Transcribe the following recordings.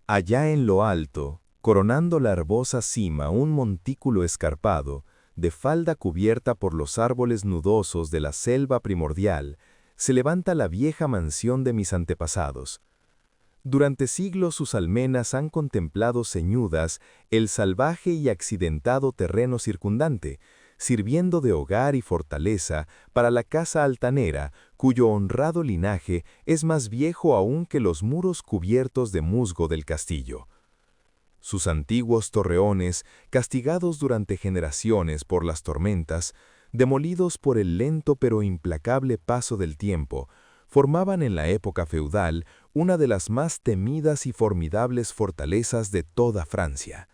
Allá en lo alto, coronando la herbosa cima un montículo escarpado, de falda cubierta por los árboles nudosos de la selva primordial, se levanta la vieja mansión de mis antepasados. Durante siglos sus almenas han contemplado ceñudas el salvaje y accidentado terreno circundante, sirviendo de hogar y fortaleza para la casa altanera, cuyo honrado linaje es más viejo aún que los muros cubiertos de musgo del castillo. Sus antiguos torreones, castigados durante generaciones por las tormentas, demolidos por el lento pero implacable paso del tiempo, formaban en la época feudal una de las más temidas y formidables fortalezas de toda Francia.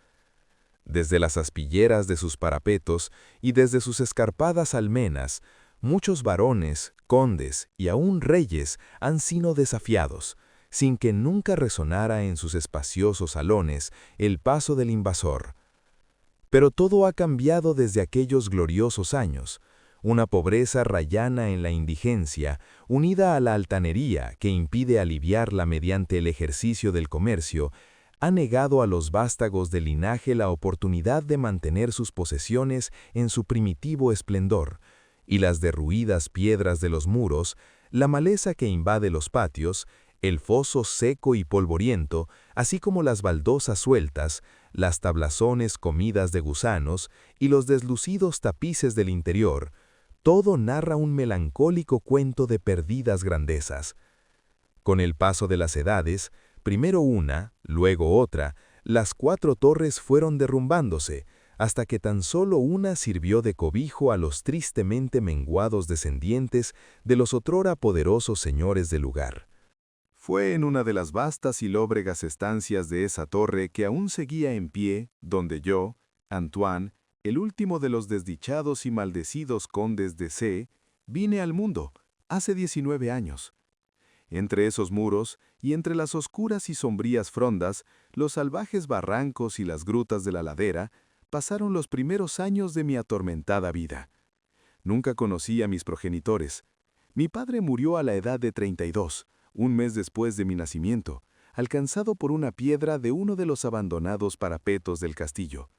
Desde las aspilleras de sus parapetos y desde sus escarpadas almenas, muchos varones, condes y aún reyes han sido desafiados, sin que nunca resonara en sus espaciosos salones el paso del invasor. Pero todo ha cambiado desde aquellos gloriosos años. Una pobreza rayana en la indigencia, unida a la altanería que impide aliviarla mediante el ejercicio del comercio, ha negado a los vástagos del linaje la oportunidad de mantener sus posesiones en su primitivo esplendor, y las derruidas piedras de los muros, la maleza que invade los patios, el foso seco y polvoriento, así como las baldosas sueltas, las tablazones comidas de gusanos y los deslucidos tapices del interior, todo narra un melancólico cuento de perdidas grandezas. Con el paso de las edades, primero una, luego otra, las 4 torres fueron derrumbándose, hasta que tan solo una sirvió de cobijo a los tristemente menguados descendientes de los otrora poderosos señores del lugar. Fue en una de las vastas y lóbregas estancias de esa torre que aún seguía en pie, donde yo, Antoine, el último de los desdichados y maldecidos condes de C, vine al mundo, hace 19 años. Entre esos muros, y entre las oscuras y sombrías frondas, los salvajes barrancos y las grutas de la ladera, pasaron los primeros años de mi atormentada vida. Nunca conocí a mis progenitores. Mi padre murió a la edad de 32, un mes después de mi nacimiento, alcanzado por una piedra de uno de los abandonados parapetos del castillo.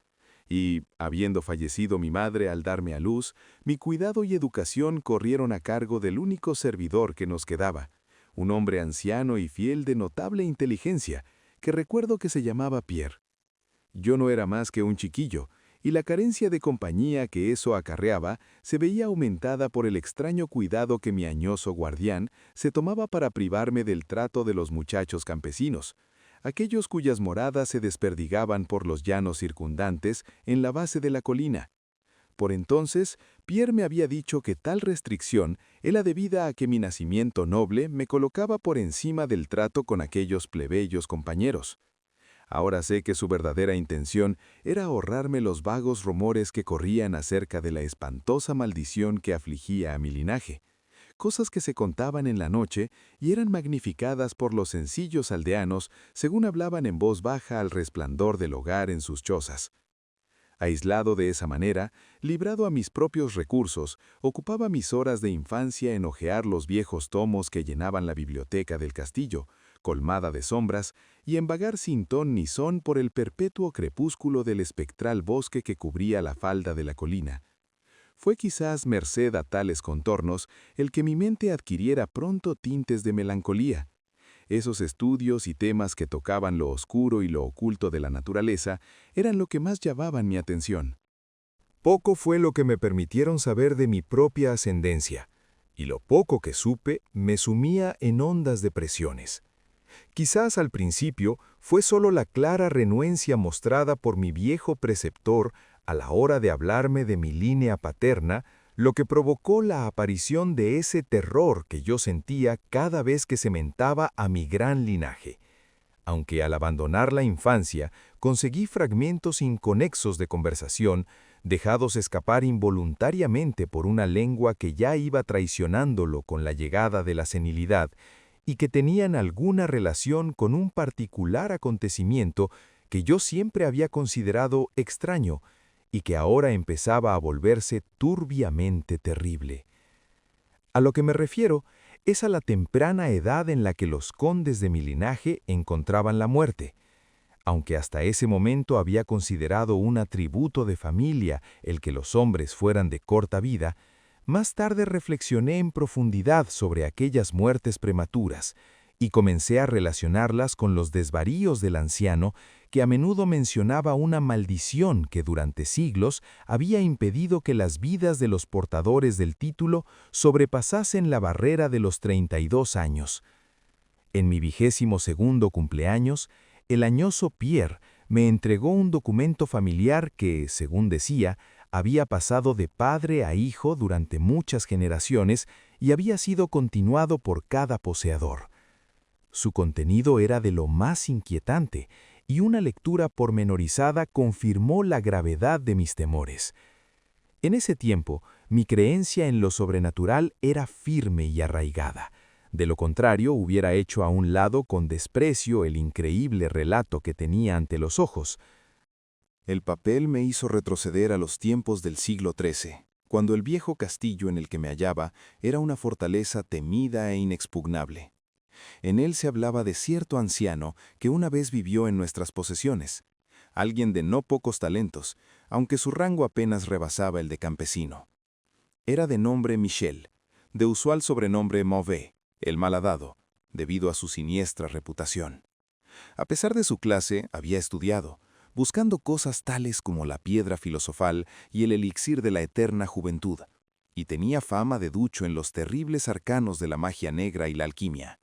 Y, habiendo fallecido mi madre al darme a luz, mi cuidado y educación corrieron a cargo del único servidor que nos quedaba, un hombre anciano y fiel de notable inteligencia, que recuerdo que se llamaba Pierre. Yo no era más que un chiquillo, y la carencia de compañía que eso acarreaba se veía aumentada por el extraño cuidado que mi añoso guardián se tomaba para privarme del trato de los muchachos campesinos, aquellos cuyas moradas se desperdigaban por los llanos circundantes en la base de la colina. Por entonces, Pierre me había dicho que tal restricción era debida a que mi nacimiento noble me colocaba por encima del trato con aquellos plebeyos compañeros. Ahora sé que su verdadera intención era ahorrarme los vagos rumores que corrían acerca de la espantosa maldición que afligía a mi linaje, cosas que se contaban en la noche y eran magnificadas por los sencillos aldeanos según hablaban en voz baja al resplandor del hogar en sus chozas. Aislado de esa manera, librado a mis propios recursos, ocupaba mis horas de infancia en hojear los viejos tomos que llenaban la biblioteca del castillo, colmada de sombras, y en vagar sin ton ni son por el perpetuo crepúsculo del espectral bosque que cubría la falda de la colina. Fue quizás merced a tales contornos el que mi mente adquiriera pronto tintes de melancolía. Esos estudios y temas que tocaban lo oscuro y lo oculto de la naturaleza eran lo que más llamaban mi atención. Poco fue lo que me permitieron saber de mi propia ascendencia, y lo poco que supe me sumía en hondas depresiones. Quizás al principio fue solo la clara renuencia mostrada por mi viejo preceptor a la hora de hablarme de mi línea paterna, lo que provocó la aparición de ese terror que yo sentía cada vez que se mentaba a mi gran linaje. Aunque al abandonar la infancia conseguí fragmentos inconexos de conversación, dejados escapar involuntariamente por una lengua que ya iba traicionándolo con la llegada de la senilidad, y que tenían alguna relación con un particular acontecimiento que yo siempre había considerado extraño y que ahora empezaba a volverse turbiamente terrible. A lo que me refiero es a la temprana edad en la que los condes de mi linaje encontraban la muerte, Aunque hasta ese momento había considerado un atributo de familia el que los hombres fueran de corta vida, más tarde reflexioné en profundidad sobre aquellas muertes prematuras y comencé a relacionarlas con los desvaríos del anciano, que a menudo mencionaba una maldición que durante siglos había impedido que las vidas de los portadores del título sobrepasasen la barrera de los 32 años. En mi 22º cumpleaños, el añoso Pierre me entregó un documento familiar que, según decía, había pasado de padre a hijo durante muchas generaciones y había sido continuado por cada poseedor. Su contenido era de lo más inquietante, y una lectura pormenorizada confirmó la gravedad de mis temores. En ese tiempo, mi creencia en lo sobrenatural era firme y arraigada. De lo contrario, hubiera hecho a un lado con desprecio el increíble relato que tenía ante los ojos. El papel me hizo retroceder a los tiempos del siglo XIII, cuando el viejo castillo en el que me hallaba era una fortaleza temida e inexpugnable. En él se hablaba de cierto anciano que una vez vivió en nuestras posesiones, alguien de no pocos talentos, aunque su rango apenas rebasaba el de campesino. Era de nombre Michel, de usual sobrenombre Mauvais, el malhadado, debido a su siniestra reputación. A pesar de su clase, había estudiado, buscando cosas tales como la piedra filosofal y el elixir de la eterna juventud, y tenía fama de ducho en los terribles arcanos de la magia negra y la alquimia.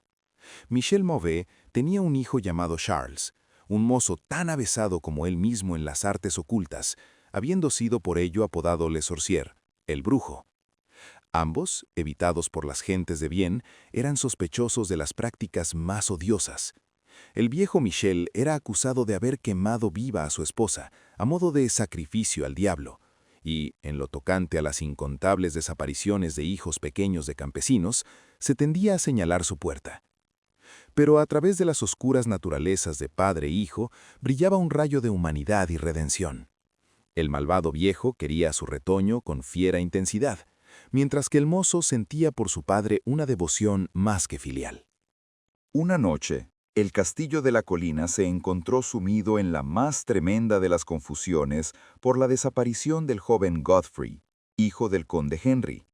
Michel Mauvais tenía un hijo llamado Charles, un mozo tan avesado como él mismo en las artes ocultas, habiendo sido por ello apodado Le Sorcier, el brujo. Ambos, evitados por las gentes de bien, eran sospechosos de las prácticas más odiosas. El viejo Michel era acusado de haber quemado viva a su esposa, a modo de sacrificio al diablo, y, en lo tocante a las incontables desapariciones de hijos pequeños de campesinos, se tendía a señalar su puerta. Pero a través de las oscuras naturalezas de padre e hijo brillaba un rayo de humanidad y redención. El malvado viejo quería a su retoño con fiera intensidad, mientras que el mozo sentía por su padre una devoción más que filial. Una noche, el castillo de la colina se encontró sumido en la más tremenda de las confusiones por la desaparición del joven Godfrey, hijo del conde Henry.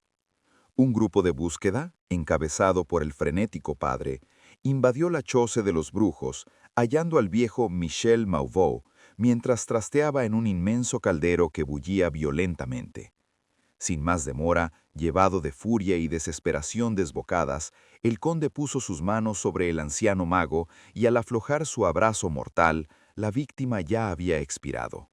Un grupo de búsqueda, encabezado por el frenético padre, invadió la choza de los brujos, hallando al viejo Michel Mauvais, mientras trasteaba en un inmenso caldero que bullía violentamente. Sin más demora, llevado de furia y desesperación desbocadas, el conde puso sus manos sobre el anciano mago y al aflojar su abrazo mortal, la víctima ya había expirado.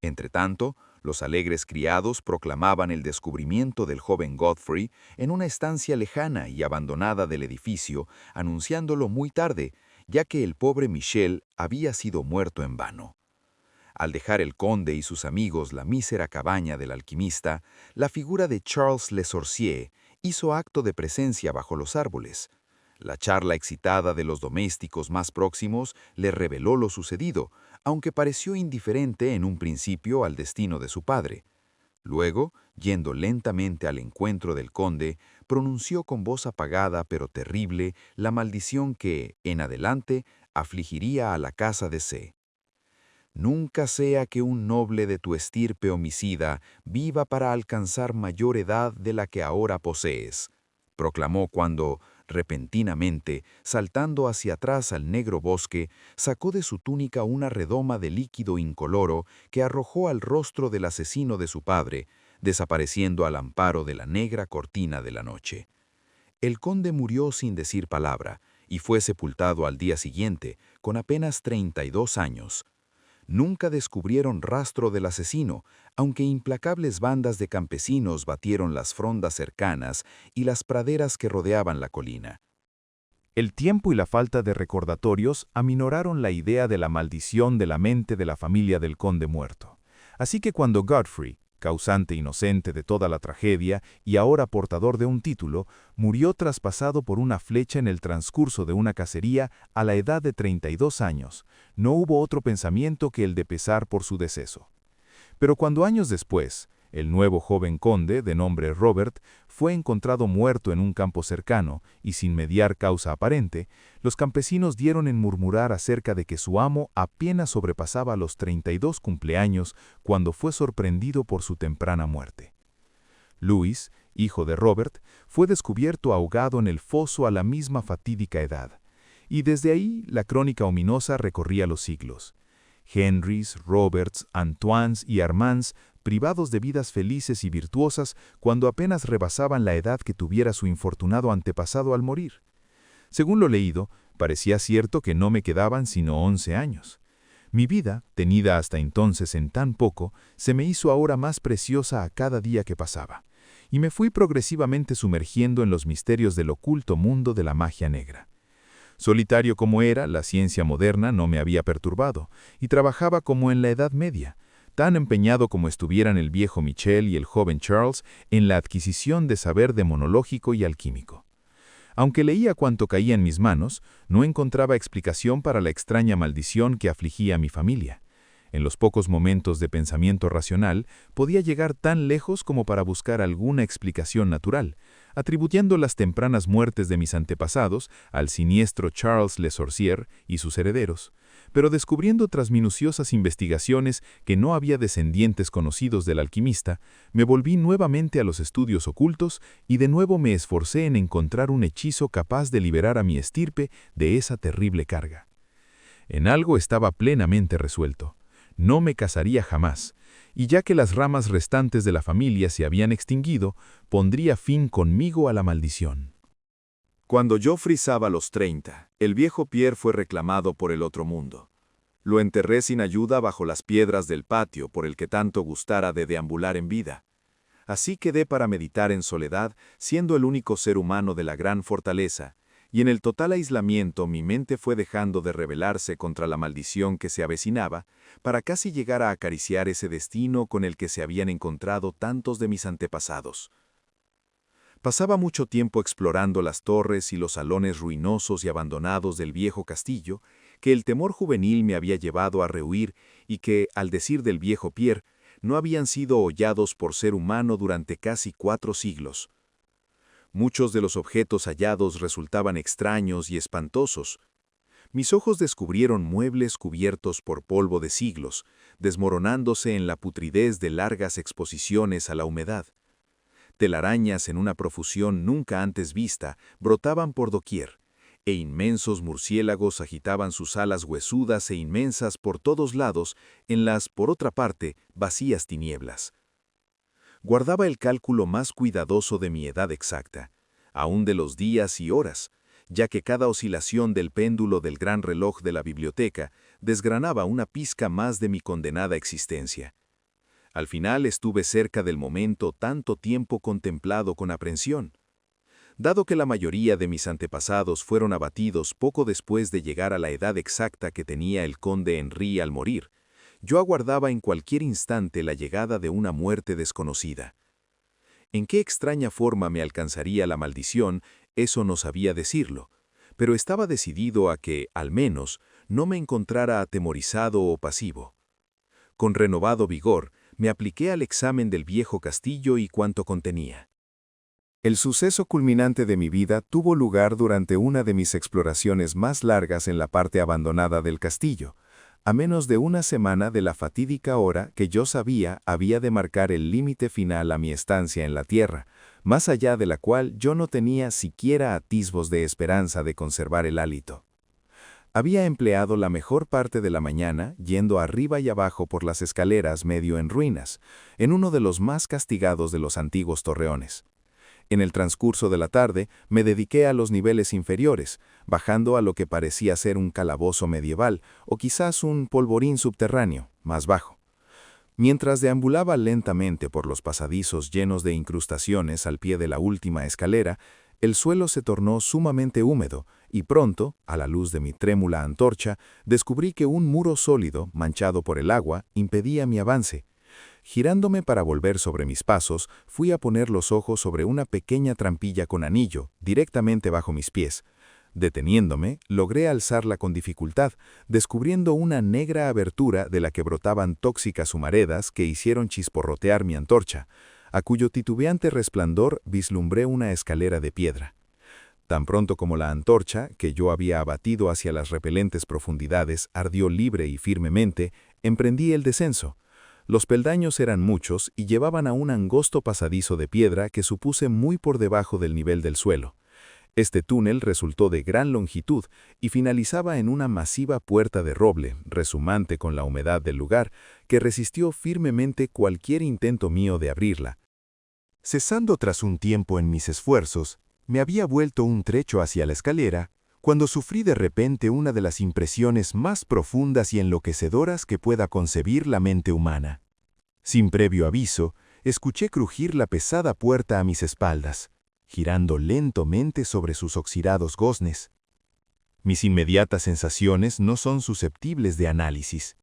Entretanto, los alegres criados proclamaban el descubrimiento del joven Godfrey en una estancia lejana y abandonada del edificio, anunciándolo muy tarde, ya que el pobre Michel había sido muerto en vano. Al dejar el conde y sus amigos la mísera cabaña del alquimista, la figura de Charles Le Sorcier hizo acto de presencia bajo los árboles. La charla excitada de los domésticos más próximos le reveló lo sucedido, aunque pareció indiferente en un principio al destino de su padre. Luego, yendo lentamente al encuentro del conde, pronunció con voz apagada pero terrible la maldición que, en adelante, afligiría a la casa de C. Nunca sea que un noble de tu estirpe homicida viva para alcanzar mayor edad de la que ahora posees, proclamó cuando, repentinamente, saltando hacia atrás al negro bosque, sacó de su túnica una redoma de líquido incoloro que arrojó al rostro del asesino de su padre, desapareciendo al amparo de la negra cortina de la noche. El conde murió sin decir palabra y fue sepultado al día siguiente, con apenas 32 años. Nunca descubrieron rastro del asesino, aunque implacables bandas de campesinos batieron las frondas cercanas y las praderas que rodeaban la colina. El tiempo y la falta de recordatorios aminoraron la idea de la maldición de la mente de la familia del conde muerto. Así que cuando Godfrey, causante inocente de toda la tragedia y ahora portador de un título, murió traspasado por una flecha en el transcurso de una cacería a la edad de 32 años, no hubo otro pensamiento que el de pesar por su deceso. Pero cuando años después, el nuevo joven conde, de nombre Robert, fue encontrado muerto en un campo cercano y sin mediar causa aparente, los campesinos dieron en murmurar acerca de que su amo apenas sobrepasaba los 32 cumpleaños cuando fue sorprendido por su temprana muerte. Louis, hijo de Robert, fue descubierto ahogado en el foso a la misma fatídica edad, y desde ahí la crónica ominosa recorría los siglos. Henrys, Roberts, Antoines y Armands privados de vidas felices y virtuosas cuando apenas rebasaban la edad que tuviera su infortunado antepasado al morir. Según lo leído, parecía cierto que no me quedaban sino 11 años. Mi vida, tenida hasta entonces en tan poco, se me hizo ahora más preciosa a cada día que pasaba, y me fui progresivamente sumergiendo en los misterios del oculto mundo de la magia negra. Solitario como era, la ciencia moderna no me había perturbado, y trabajaba como en la Edad Media, tan empeñado como estuvieran el viejo Michel y el joven Charles en la adquisición de saber demonológico y alquímico. Aunque leía cuanto caía en mis manos, no encontraba explicación para la extraña maldición que afligía a mi familia. En los pocos momentos de pensamiento racional, podía llegar tan lejos como para buscar alguna explicación natural, atribuyendo las tempranas muertes de mis antepasados al siniestro Charles Le Sorcier y sus herederos, pero descubriendo tras minuciosas investigaciones que no había descendientes conocidos del alquimista, me volví nuevamente a los estudios ocultos y de nuevo me esforcé en encontrar un hechizo capaz de liberar a mi estirpe de esa terrible carga. En algo estaba plenamente resuelto. No me casaría jamás, y ya que las ramas restantes de la familia se habían extinguido, pondría fin conmigo a la maldición. Cuando yo frisaba los 30, el viejo Pierre fue reclamado por el otro mundo. Lo enterré sin ayuda bajo las piedras del patio por el que tanto gustara de deambular en vida. Así quedé para meditar en soledad, siendo el único ser humano de la gran fortaleza, y en el total aislamiento mi mente fue dejando de rebelarse contra la maldición que se avecinaba, para casi llegar a acariciar ese destino con el que se habían encontrado tantos de mis antepasados. Pasaba mucho tiempo explorando las torres y los salones ruinosos y abandonados del viejo castillo, que el temor juvenil me había llevado a rehuir y que, al decir del viejo Pierre, no habían sido hollados por ser humano durante casi 4 siglos. Muchos de los objetos hallados resultaban extraños y espantosos. Mis ojos descubrieron muebles cubiertos por polvo de siglos, desmoronándose en la putridez de largas exposiciones a la humedad. Telarañas en una profusión nunca antes vista brotaban por doquier, e inmensos murciélagos agitaban sus alas huesudas e inmensas por todos lados en las, por otra parte, vacías tinieblas. Guardaba el cálculo más cuidadoso de mi edad exacta, aún de los días y horas, ya que cada oscilación del péndulo del gran reloj de la biblioteca desgranaba una pizca más de mi condenada existencia. Al final estuve cerca del momento tanto tiempo contemplado con aprensión. Dado que la mayoría de mis antepasados fueron abatidos poco después de llegar a la edad exacta que tenía el conde Henry al morir, yo aguardaba en cualquier instante la llegada de una muerte desconocida. En qué extraña forma me alcanzaría la maldición, eso no sabía decirlo, pero estaba decidido a que, al menos, no me encontrara atemorizado o pasivo. Con renovado vigor, me apliqué al examen del viejo castillo y cuanto contenía. El suceso culminante de mi vida tuvo lugar durante una de mis exploraciones más largas en la parte abandonada del castillo, a menos de una semana de la fatídica hora que yo sabía había de marcar el límite final a mi estancia en la tierra, más allá de la cual yo no tenía siquiera atisbos de esperanza de conservar el hálito. Había empleado la mejor parte de la mañana yendo arriba y abajo por las escaleras medio en ruinas, en uno de los más castigados de los antiguos torreones. En el transcurso de la tarde me dediqué a los niveles inferiores, bajando a lo que parecía ser un calabozo medieval o quizás un polvorín subterráneo, más bajo. Mientras deambulaba lentamente por los pasadizos llenos de incrustaciones al pie de la última escalera, el suelo se tornó sumamente húmedo y pronto, a la luz de mi trémula antorcha, descubrí que un muro sólido, manchado por el agua, impedía mi avance. Girándome para volver sobre mis pasos, fui a poner los ojos sobre una pequeña trampilla con anillo, directamente bajo mis pies. Deteniéndome, logré alzarla con dificultad, descubriendo una negra abertura de la que brotaban tóxicas humaredas que hicieron chisporrotear mi antorcha. a cuyo titubeante resplandor vislumbré una escalera de piedra. Tan pronto como la antorcha, que yo había abatido hacia las repelentes profundidades, ardió libre y firmemente, emprendí el descenso. Los peldaños eran muchos y llevaban a un angosto pasadizo de piedra que supuse muy por debajo del nivel del suelo. Este túnel resultó de gran longitud y finalizaba en una masiva puerta de roble, rezumante con la humedad del lugar, que resistió firmemente cualquier intento mío de abrirla. Cesando tras un tiempo en mis esfuerzos, me había vuelto un trecho hacia la escalera, cuando sufrí de repente una de las impresiones más profundas y enloquecedoras que pueda concebir la mente humana. Sin previo aviso, escuché crujir la pesada puerta a mis espaldas, girando lentamente sobre sus oxidados goznes. Mis inmediatas sensaciones no son susceptibles de análisis.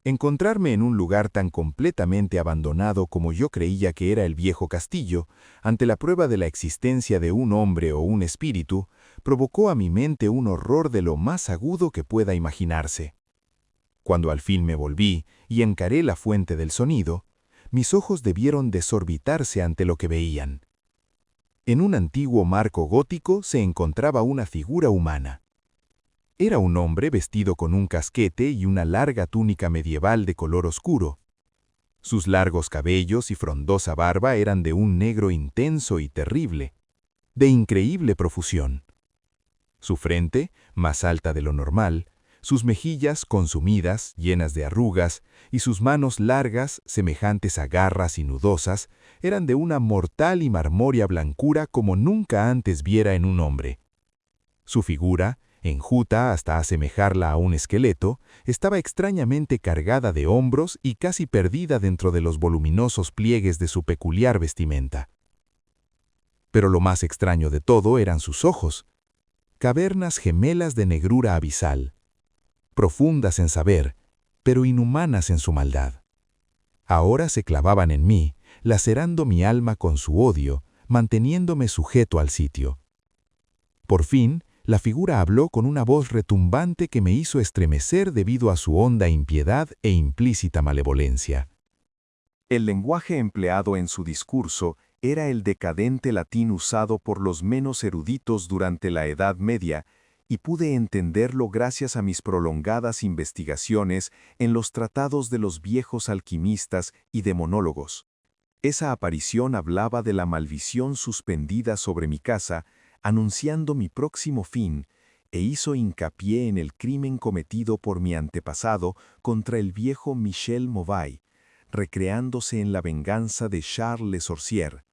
Encontrarme en un lugar tan completamente abandonado como yo creía que era el viejo castillo, ante la prueba de la existencia de un hombre o un espíritu, provocó a mi mente un horror de lo más agudo que pueda imaginarse. Cuando al fin me volví y encaré la fuente del sonido, mis ojos debieron desorbitarse ante lo que veían. En un antiguo marco gótico se encontraba una figura humana. Era un hombre vestido con un casquete y una larga túnica medieval de color oscuro. Sus largos cabellos y frondosa barba eran de un negro intenso y terrible, de increíble profusión. Su frente, más alta de lo normal, sus mejillas consumidas, llenas de arrugas, y sus manos largas, semejantes a garras y nudosas, eran de una mortal y marmórea blancura como nunca antes viera en un hombre. Su figura, enjuta hasta asemejarla a un esqueleto, estaba extrañamente cargada de hombros y casi perdida dentro de los voluminosos pliegues de su peculiar vestimenta. Pero lo más extraño de todo eran sus ojos, cavernas gemelas de negrura abisal, profundas en saber, pero inhumanas en su maldad. Ahora se clavaban en mí, lacerando mi alma con su odio, manteniéndome sujeto al sitio. Por fin, la figura habló con una voz retumbante que me hizo estremecer debido a su honda impiedad e implícita malevolencia. El lenguaje empleado en su discurso era el decadente latín usado por los menos eruditos durante la Edad Media, y pude entenderlo gracias a mis prolongadas investigaciones en los tratados de los viejos alquimistas y demonólogos. Esa aparición hablaba de la maldición suspendida sobre mi casa, anunciando mi próximo fin, e hizo hincapié en el crimen cometido por mi antepasado contra el viejo Michel Mauvais, recreándose en la venganza de Charles Le Sorcier.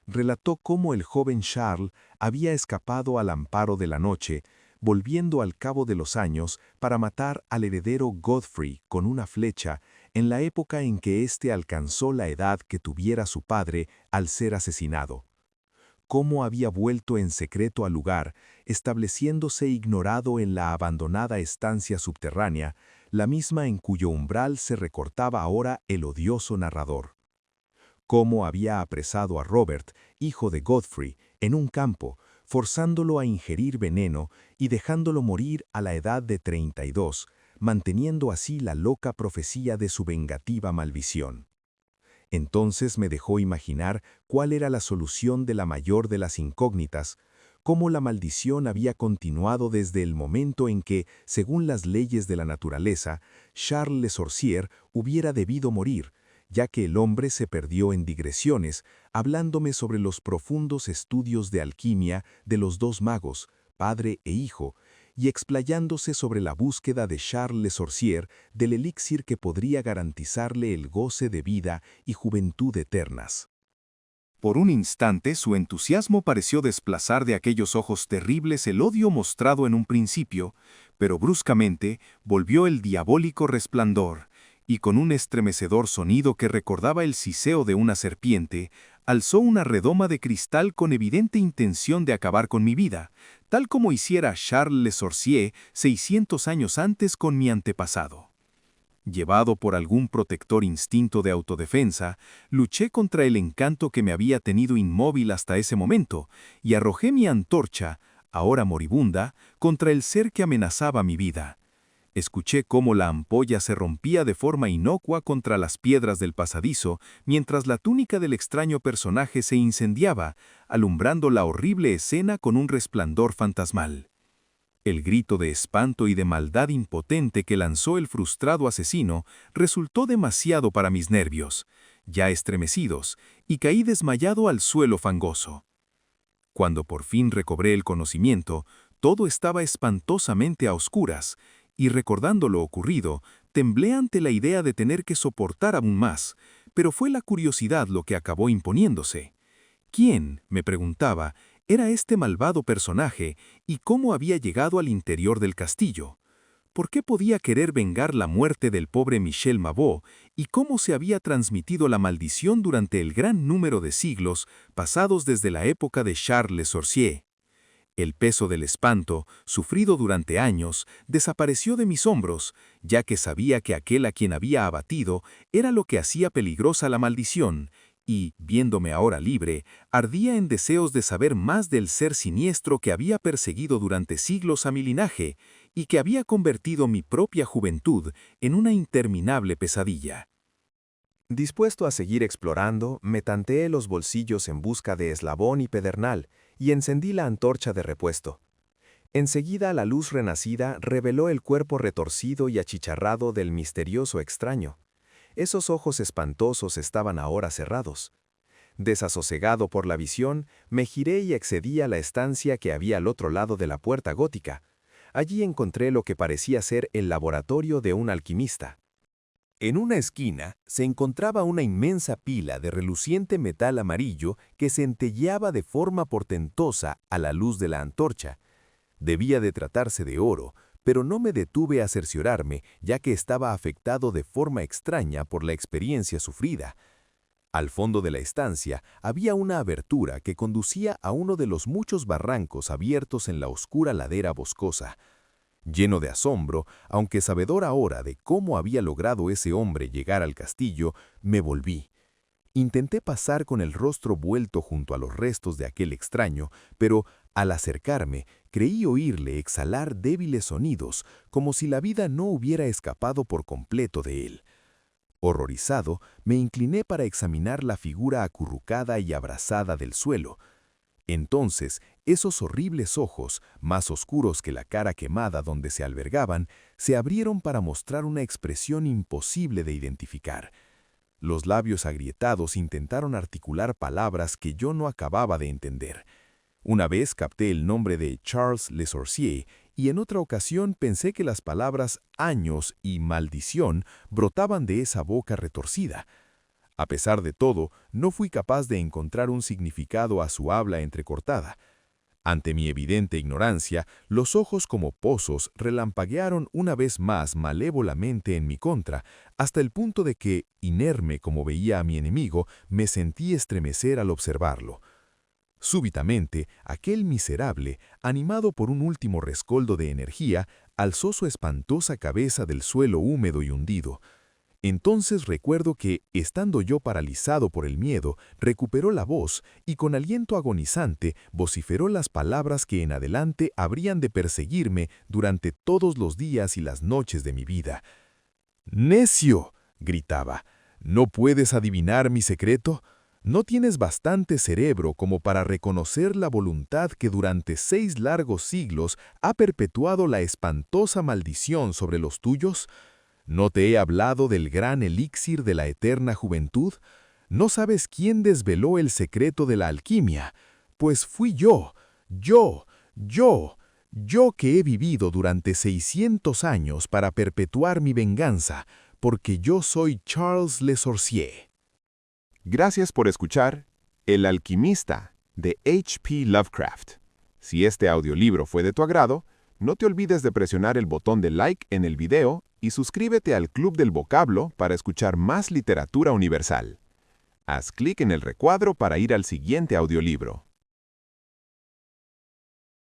Relató cómo el joven Charles había escapado al amparo de la noche, volviendo al cabo de los años para matar al heredero Godfrey con una flecha en la época en que éste alcanzó la edad que tuviera su padre al ser asesinado. Cómo había vuelto en secreto al lugar, estableciéndose ignorado en la abandonada estancia subterránea, la misma en cuyo umbral se recortaba ahora el odioso narrador. Cómo había apresado a Robert, hijo de Godfrey, en un campo, forzándolo a ingerir veneno y dejándolo morir a la edad de 32, manteniendo así la loca profecía de su vengativa maldición. Entonces me dejó imaginar cuál era la solución de la mayor de las incógnitas, cómo la maldición había continuado desde el momento en que, según las leyes de la naturaleza, Charles Le Sorcier hubiera debido morir, ya que el hombre se perdió en digresiones, hablándome sobre los profundos estudios de alquimia de los dos magos, padre e hijo, y explayándose sobre la búsqueda de Charles Le Sorcier del elixir que podría garantizarle el goce de vida y juventud eternas. Por un instante su entusiasmo pareció desplazar de aquellos ojos terribles el odio mostrado en un principio, pero bruscamente volvió el diabólico resplandor, y con un estremecedor sonido que recordaba el siseo de una serpiente, alzó una redoma de cristal con evidente intención de acabar con mi vida, tal como hiciera Charles Le Sorcier 600 años antes con mi antepasado. Llevado por algún protector instinto de autodefensa, luché contra el encanto que me había tenido inmóvil hasta ese momento y arrojé mi antorcha, ahora moribunda, contra el ser que amenazaba mi vida. Escuché cómo la ampolla se rompía de forma inocua contra las piedras del pasadizo, mientras la túnica del extraño personaje se incendiaba, alumbrando la horrible escena con un resplandor fantasmal. El grito de espanto y de maldad impotente que lanzó el frustrado asesino resultó demasiado para mis nervios, ya estremecidos, y caí desmayado al suelo fangoso. Cuando por fin recobré el conocimiento, todo estaba espantosamente a oscuras, y recordando lo ocurrido, temblé ante la idea de tener que soportar aún más, pero fue la curiosidad lo que acabó imponiéndose. ¿Quién, me preguntaba, era este malvado personaje y cómo había llegado al interior del castillo? ¿Por qué podía querer vengar la muerte del pobre Michel Mabeuf y cómo se había transmitido la maldición durante el gran número de siglos pasados desde la época de Charles Le Sorcier? El peso del espanto, sufrido durante años, desapareció de mis hombros, ya que sabía que aquel a quien había abatido era lo que hacía peligrosa la maldición, y, viéndome ahora libre, ardía en deseos de saber más del ser siniestro que había perseguido durante siglos a mi linaje y que había convertido mi propia juventud en una interminable pesadilla. Dispuesto a seguir explorando, me tanteé los bolsillos en busca de eslabón y pedernal y encendí la antorcha de repuesto. Enseguida la luz renacida reveló el cuerpo retorcido y achicharrado del misterioso extraño. Esos ojos espantosos estaban ahora cerrados. Desasosegado por la visión, me giré y accedí a la estancia que había al otro lado de la puerta gótica. Allí encontré lo que parecía ser el laboratorio de un alquimista. En una esquina se encontraba una inmensa pila de reluciente metal amarillo que centelleaba de forma portentosa a la luz de la antorcha. Debía de tratarse de oro, pero no me detuve a cerciorarme, ya que estaba afectado de forma extraña por la experiencia sufrida. Al fondo de la estancia había una abertura que conducía a uno de los muchos barrancos abiertos en la oscura ladera boscosa. Lleno de asombro, aunque sabedor ahora de cómo había logrado ese hombre llegar al castillo, me volví. Intenté pasar con el rostro vuelto junto a los restos de aquel extraño, pero al acercarme, creí oírle exhalar débiles sonidos, como si la vida no hubiera escapado por completo de él. Horrorizado, me incliné para examinar la figura acurrucada y abrazada del suelo. Entonces, esos horribles ojos, más oscuros que la cara quemada donde se albergaban, se abrieron para mostrar una expresión imposible de identificar. Los labios agrietados intentaron articular palabras que yo no acababa de entender. Una vez capté el nombre de Charles Le Sorcier y en otra ocasión pensé que las palabras años y maldición brotaban de esa boca retorcida. A pesar de todo, no fui capaz de encontrar un significado a su habla entrecortada. Ante mi evidente ignorancia, los ojos como pozos relampaguearon una vez más malévolamente en mi contra, hasta el punto de que, inerme como veía a mi enemigo, me sentí estremecer al observarlo. Súbitamente, aquel miserable, animado por un último rescoldo de energía, alzó su espantosa cabeza del suelo húmedo y hundido. Entonces recuerdo que, estando yo paralizado por el miedo, recuperó la voz y con aliento agonizante vociferó las palabras que en adelante habrían de perseguirme durante todos los días y las noches de mi vida. «¡Necio!», gritaba. «¿No puedes adivinar mi secreto? ¿No tienes bastante cerebro como para reconocer la voluntad que durante 6 largos siglos ha perpetuado la espantosa maldición sobre los tuyos? ¿No te he hablado del gran elixir de la eterna juventud? ¿No sabes quién desveló el secreto de la alquimia? Pues fui yo que he vivido durante 600 años para perpetuar mi venganza, porque yo soy Charles Le Sorcier». Gracias por escuchar El alquimista, de H.P. Lovecraft. Si este audiolibro fue de tu agrado, no te olvides de presionar el botón de like en el video y suscríbete al Club del Vocablo para escuchar más literatura universal. Haz clic en el recuadro para ir al siguiente audiolibro.